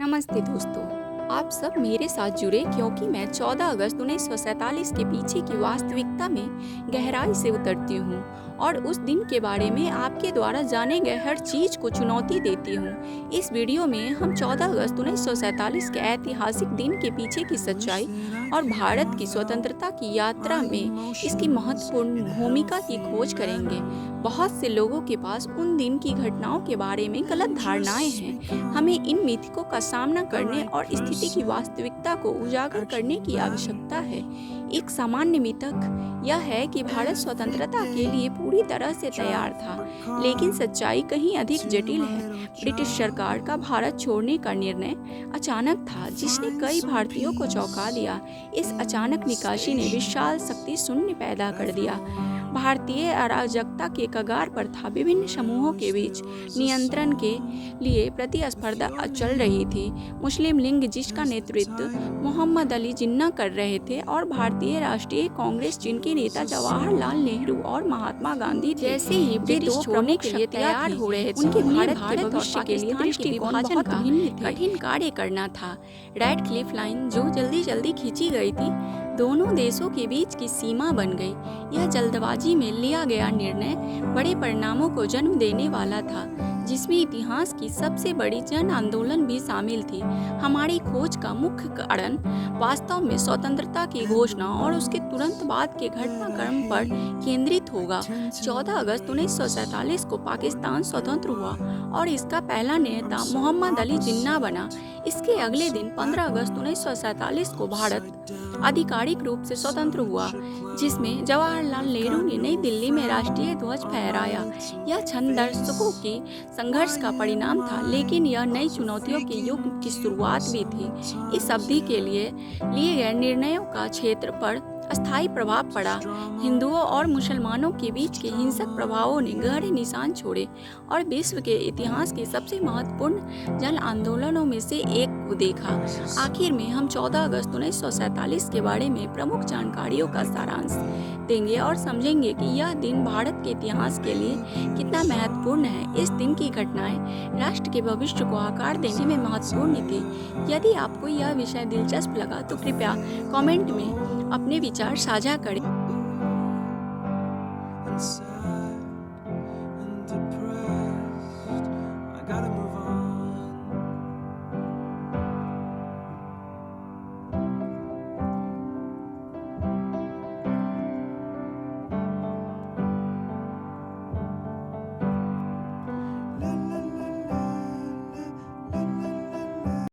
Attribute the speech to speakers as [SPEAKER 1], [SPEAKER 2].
[SPEAKER 1] नमस्ते दोस्तों, आप सब मेरे साथ जुड़े क्योंकि मैं 14 अगस्त 1947 के पीछे की वास्तविकता में गहराई से उतरती हूँ और उस दिन के बारे में आपके द्वारा जाने गए हर चीज को चुनौती देती हूँ। इस वीडियो में हम 14 अगस्त 1947 के ऐतिहासिक दिन के पीछे की सच्चाई और भारत की स्वतंत्रता की यात्रा में इसकी महत्वपूर्ण भूमिका की खोज करेंगे। बहुत से लोगों के पास उन दिन की घटनाओं के बारे में गलत धारणाएं हैं। हमें इन मिथकों का सामना करने और स्थिति की वास्तविकता को उजागर करने की आवश्यकता है। एक सामान्य मिथक यह है कि भारत स्वतंत्रता के लिए पूरी तरह से तैयार था, लेकिन सच्चाई कहीं अधिक जटिल है। ब्रिटिश सरकार का भारत छोड़ने का निर्णय अचानक था, जिसने कई भारतीयों को चौंका दिया। इस अचानक निकासी ने विशाल शक्ति शून्य पैदा कर दिया। भारतीय अराजकता के कगार पर था। विभिन्न समूहों के बीच नियंत्रण के लिए प्रतिस्पर्धा चल रही थी। मुस्लिम लीग, जिसका नेतृत्व मोहम्मद अली जिन्ना कर रहे थे, और भारतीय राष्ट्रीय कांग्रेस, जिनके नेता जवाहरलाल नेहरू और महात्मा गांधी थे। जैसे ही ब्रिटिश छोड़ने के लिए तैयार हो रहे थे, उनके भारत के भविष्य के लिए दृष्टिकोण बहुत कठिन कार्य करना था। रेड क्लिफ लाइन जो जल्दी खींची गई थी, दोनों देशों के बीच की सीमा बन गई। यह जल्दबाजी में लिया गया निर्णय बड़े परिणामों को जन्म देने वाला था, जिसमें इतिहास की सबसे बड़ी जन आंदोलन भी शामिल थी। हमारी खोज का मुख्य कारण वास्तव में स्वतंत्रता की घोषणा और उसके तुरंत बाद के घटनाक्रम पर केंद्रित होगा। 14 अगस्त 1947 को पाकिस्तान स्वतंत्र हुआ और इसका पहला नेता मोहम्मद अली जिन्ना बना। इसके अगले दिन 15 अगस्त 1947 को भारत आधिकारिक रूप से स्वतंत्र हुआ, जिसमें जवाहरलाल नेहरू ने नई दिल्ली में राष्ट्रीय ध्वज फहराया। यह क्षण दशकों की संघर्ष का परिणाम था, लेकिन यह नई चुनौतियों के युग की शुरुआत भी थी। इस अवधि के लिए गए निर्णयों का क्षेत्र पर अस्थायी प्रभाव पड़ा। हिंदुओं और मुसलमानों के बीच के हिंसक प्रभावों ने गहरे निशान छोड़े और विश्व के इतिहास के सबसे महत्वपूर्ण जन आंदोलनों में से एक को देखा। आखिर में हम 14 अगस्त 1947 के बारे में प्रमुख जानकारियों का सारांश देंगे और समझेंगे कि यह दिन भारत के इतिहास के लिए कितना महत्वपूर्ण है। इस दिन की घटनाएं राष्ट्र के भविष्य को आकार देने में महत्वपूर्ण थी। यदि आपको यह विषय दिलचस्प लगा तो कृपया कमेंट में अपने विचार साझा करें।